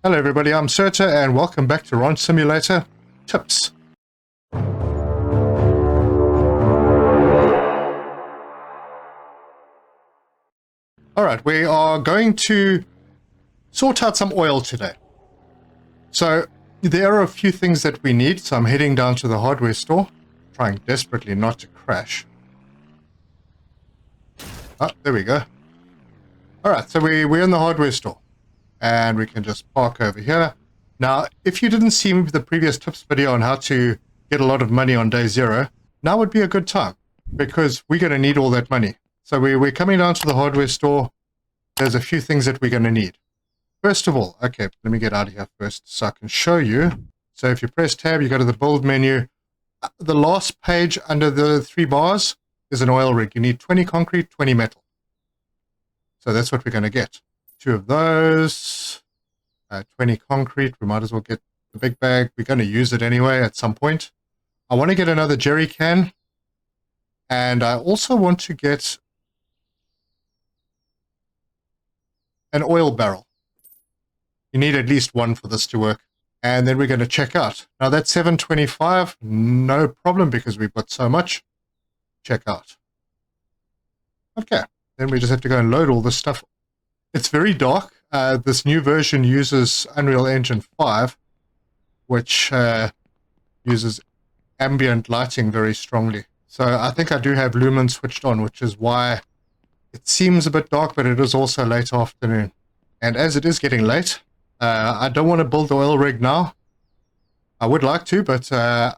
Hello everybody, I'm Serta and welcome back to Ranch Simulator Tips. Alright, we are going to sort out some oil today. So there are a few things that we need, so I'm heading down to the hardware store, trying desperately not to crash. Oh, there we go. Alright, so we're in the hardware store. And we can just park over here. Now, if you didn't see the previous tips video on how to get a lot of money on day zero, now would be a good time because we're going to need all that money. So we're coming down to the hardware store. There's a few things that we're going to need. First of all, okay, let me get out of here first so I can show you. So if you press tab, you go to the build menu. The last page under the 3 bars is an oil rig. You need 20 concrete, 20 metal. So that's what we're going to get. 2 of those, 20 concrete. We might as well get the big bag. We're going to use it anyway at some point. I want to get another jerry can. And I also want to get an oil barrel. You need at least 1 for this to work. And then we're going to check out. Now that's 725. No problem because we've got so much. Check out. Okay. Then we just have to go and load all this stuff. It's very dark. This new version uses Unreal Engine 5, which uses ambient lighting very strongly. So I think I do have lumens switched on, which is why it seems a bit dark, but it is also late afternoon. And as it is getting late, I don't want to build the oil rig now. I would like to, but I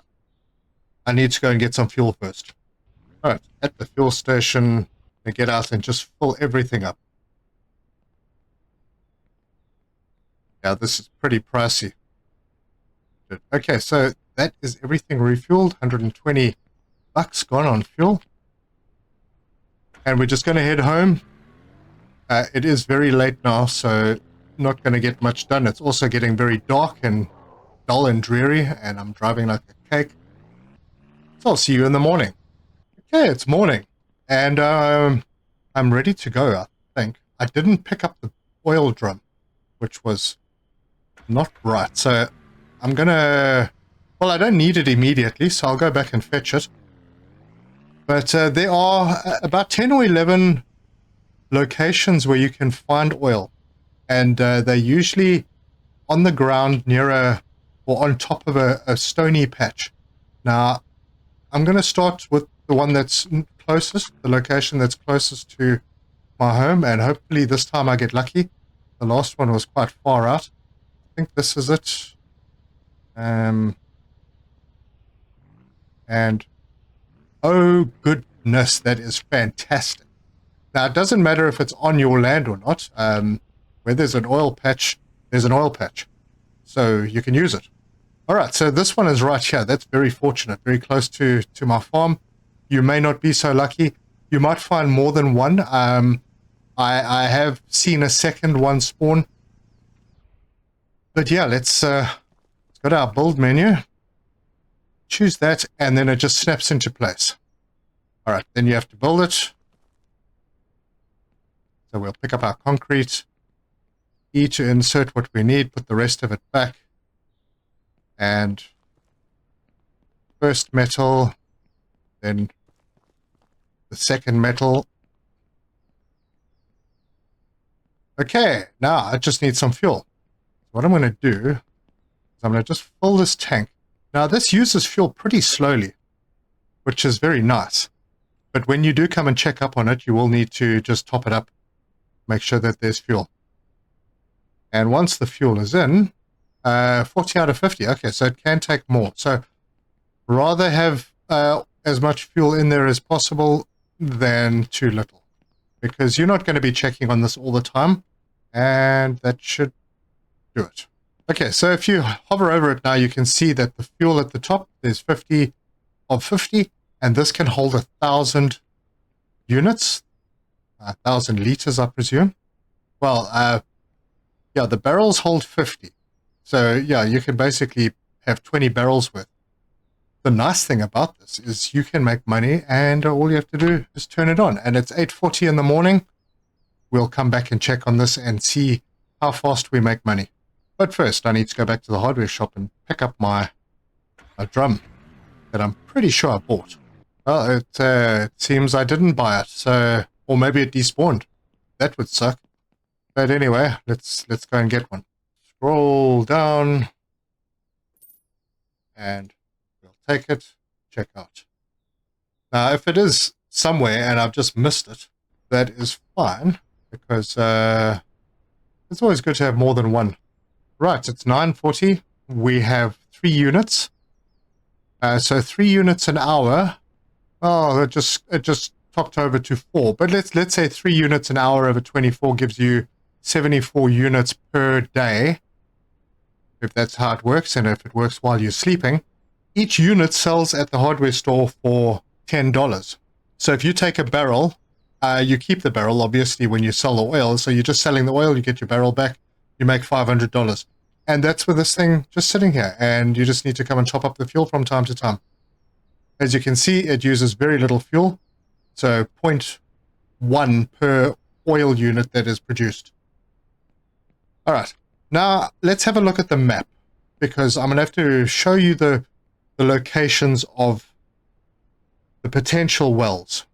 need to go and get some fuel first. All right, at the fuel station, I get out and just fill everything up. Yeah, this is pretty pricey. Okay, so that is everything refueled. 120 bucks gone on fuel. And we're just going to head home. It is very late now, so not going to get much done. It's also getting very dark and dull and dreary, and I'm driving like a cake. So I'll see you in the morning. Okay, it's morning. And I'm ready to go, I think. I didn't pick up the oil drum, which was not right. So I'm gonna, well, I don't need it immediately, so I'll go back and fetch it. But there are about 10 or 11 locations where you can find oil. And they're usually on the ground near or on top of a stony patch. Now, I'm going to start with the one that's closest, the location that's closest to my home, and hopefully this time I get lucky. The last one was quite far out. I think this is it. And oh goodness, that is fantastic. Now, it doesn't matter if it's on your land or not. Where there's an oil patch, there's an oil patch. So you can use it. All right, so this one is right here. That's very fortunate, very close to my farm. You may not be so lucky. You might find more than one. I have seen a second one spawn. But yeah, let's go to our build menu. Choose that, and then it just snaps into place. All right, then you have to build it. So we'll pick up our concrete. E to insert what we need, put the rest of it back. And first metal, then the second metal. Okay, now I just need some fuel. What I'm going to do is I'm going to just fill this tank. Now this uses fuel pretty slowly, which is very nice. But when you do come and check up on it, you will need to just top it up. Make sure that there's fuel. And once the fuel is in, 40 out of 50. Okay, so it can take more. So rather have as much fuel in there as possible than too little. Because you're not going to be checking on this all the time. And that should do it. Okay, so if you hover over it now, you can see that the fuel at the top, there's 50 of 50. And this can hold 1,000 units. 1,000 liters, I presume. Well, yeah, the barrels hold 50. So, yeah, you can basically have 20 barrels worth. The nice thing about this is you can make money and all you have to do is turn it on. And it's 8:40 in the morning. We'll come back and check on this and see how fast we make money. But first, I need to go back to the hardware shop and pick up my drum that I'm pretty sure I bought. Well, it seems I didn't buy it, so, or maybe it despawned. That would suck. But anyway, let's go and get one. Scroll down, and we'll take it. Check out. Now, if it is somewhere and I've just missed it, that is fine, because it's always good to have more than one. Right, it's 9:40. We have 3 units. So 3 units an hour. Oh, it just topped over to 4. But let's say 3 units an hour over 24 gives you 74 units per day. If that's how it works, and if it works while you're sleeping. Each unit sells at the hardware store for $10. So if you take a barrel, you keep the barrel, obviously, when you sell the oil. So you're just selling the oil, you get your barrel back, you make $500. And that's with this thing just sitting here. And you just need to come and top up the fuel from time to time. As you can see, it uses very little fuel. So 0.1 per oil unit that is produced. All right. Now, let's have a look at the map, because I'm going to have to show you the locations of the potential wells.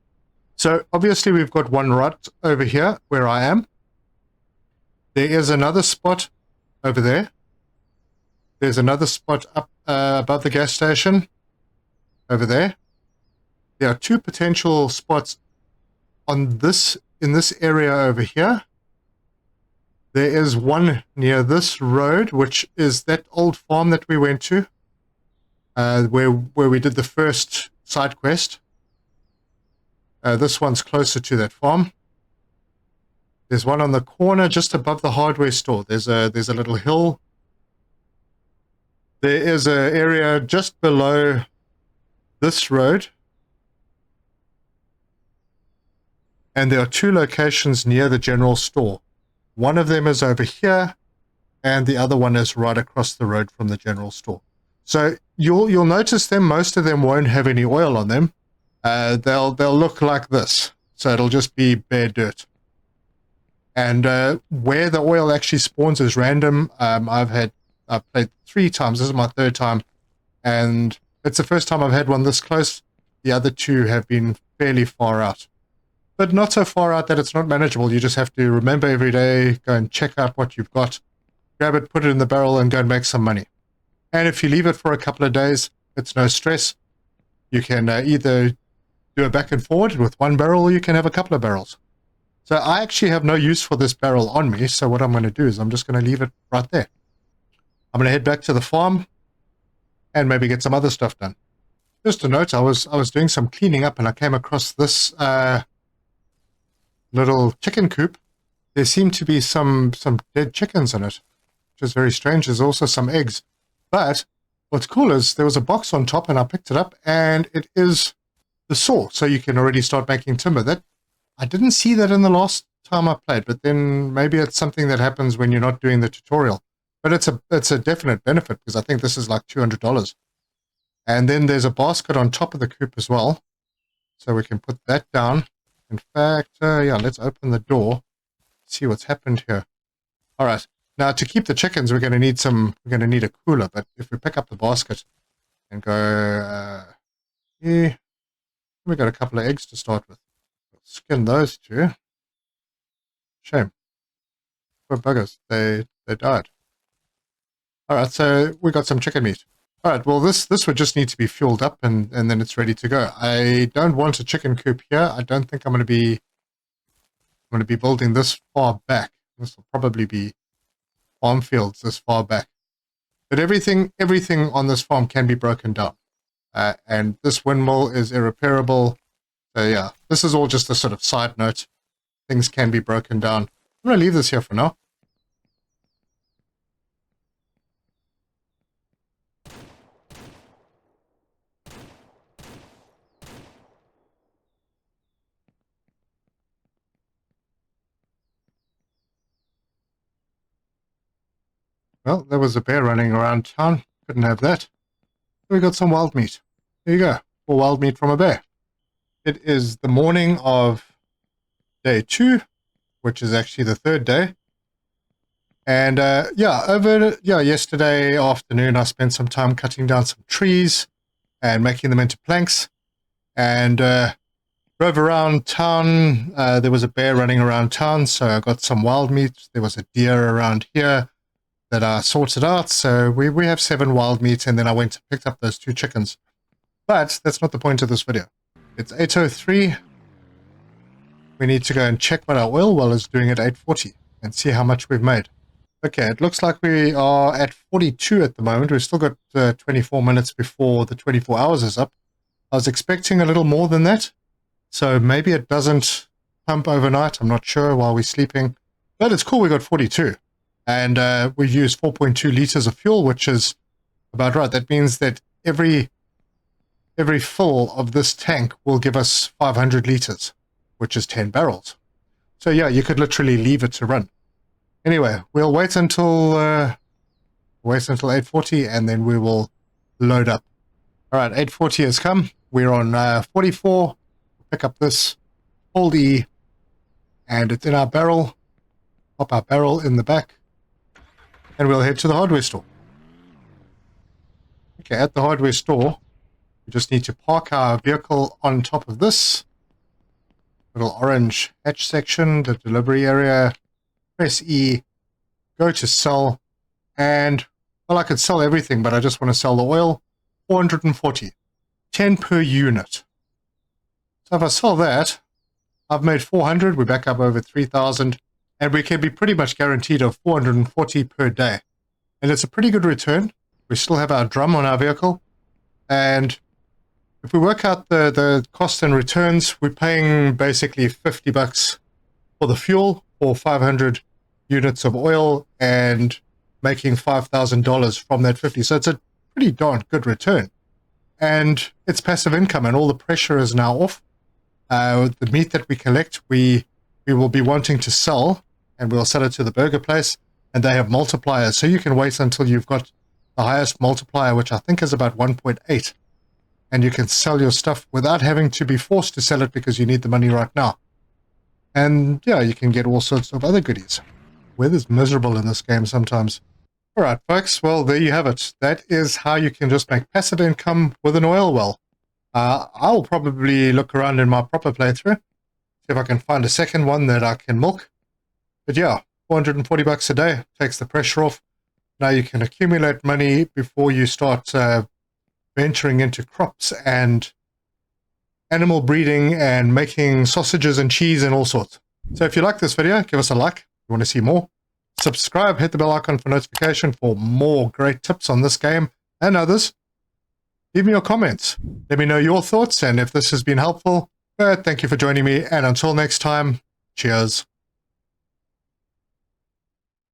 So obviously we've got one right over here where I am. There is another spot over there. There's another spot up above the gas station over there. There are 2 potential spots in this area over here. There is one near this road, which is that old farm that we went to, where we did the first side quest. This one's closer to that farm. There's one on the corner just above the hardware store. There's a little hill. There is an area just below this road. And there are 2 locations near the general store. One of them is over here, and the other one is right across the road from the general store. So you'll notice them. Most of them won't have any oil on them. They'll look like this. So it'll just be bare dirt. And where the oil actually spawns is random. I've played 3 times. This is my 3rd time, and it's the first time I've had one this close. The other 2 have been fairly far out, but not so far out that it's not manageable. You just have to remember every day, go and check out what you've got, grab it, put it in the barrel, and go and make some money. And if you leave it for a couple of days, it's no stress. You can either do a back and forward with 1 barrel, or you can have a couple of barrels. So I actually have no use for this barrel on me, so what I'm going to do is I'm just going to leave it right there. I'm going to head back to the farm and maybe get some other stuff done. Just a note, I was doing some cleaning up and I came across this little chicken coop. There seem to be some dead chickens in it, which is very strange. There's also some eggs. But what's cool is there was a box on top and I picked it up, and it is the saw. So you can already start making timber. That I didn't see that in the last time I played, but then maybe it's something that happens when you're not doing the tutorial. But it's a definite benefit, because I think this is like $200. And then there's a basket on top of the coop as well. So we can put that down. In fact, yeah, let's open the door, see what's happened here. All right. Now, to keep the chickens, we're going to need a cooler. But if we pick up the basket and go, yeah, we got a couple of eggs to start with. We'll skin those 2. Shame. Poor buggers. They died. All right, so we got some chicken meat. All right, well, this would just need to be fueled up, and then it's ready to go. I don't want a chicken coop here. I don't think I'm going to be building this far back. This will probably be farm fields this far back. But everything on this farm can be broken down. And this windmill is irreparable. So yeah, this is all just a sort of side note. Things can be broken down. I'm going to leave this here for now. Well, there was a bear running around town. Couldn't have that. We got some wild meat. There you go. More wild meat from a bear. It is the morning of day 2, which is actually the 3rd day. And yesterday afternoon I spent some time cutting down some trees and making them into planks, and drove around town. There was a bear running around town, so I got some wild meat. There was a deer around here that I sorted out, so we have 7 wild meat, and then I went and picked up those 2 chickens. But that's not the point of this video. It's 8:03. We need to go and check what our oil well is doing at 8:40 and see how much we've made. Okay, it looks like we are at 42 at the moment. We've still got 24 minutes before the 24 hours is up. I was expecting a little more than that, so maybe it doesn't pump overnight. I'm not sure while we're sleeping, but it's cool. We got 42, and we've used 4.2 liters of fuel, which is about right. That means that every fill of this tank will give us 500 liters, which is 10 barrels. So yeah, you could literally leave it to run. Anyway, we'll wait until 8:40, and then we will load up. All right, 8:40 has come. We're on 44. Pick up this, hold E, and it's in our barrel. Pop our barrel in the back, and we'll head to the hardware store. Okay, at the hardware store, we just need to park our vehicle on top of this little orange hatch section, the delivery area. Press E, go to sell, and, well, I could sell everything, but I just want to sell the oil. 440, 10 per unit. So if I sell that, I've made 400, we're back up over 3,000, and we can be pretty much guaranteed of 440 per day. And it's a pretty good return. We still have our drum on our vehicle, and if we work out the cost and returns, we're paying basically $50 for the fuel for 500 units of oil and making $5,000 from that 50. So it's a pretty darn good return. And it's passive income, and all the pressure is now off. The meat that we collect, we will be wanting to sell, and we'll sell it to the burger place, and they have multipliers. So you can wait until you've got the highest multiplier, which I think is about 1.8. And you can sell your stuff without having to be forced to sell it because you need the money right now. And yeah, you can get all sorts of other goodies. Weather's miserable in this game sometimes. All right, folks. Well, there you have it. That is how you can just make passive income with an oil well. I'll probably look around in my proper playthrough, see if I can find a second one that I can milk. But yeah, $440 a day takes the pressure off. Now you can accumulate money before you start venturing into crops and animal breeding and making sausages and cheese and all sorts. So if you like this video, give us a like. If you want to see more, subscribe, hit the bell icon for notification for more great tips on this game and others. Leave me your comments. Let me know your thoughts and if this has been helpful. But thank you for joining me, and until next time, cheers.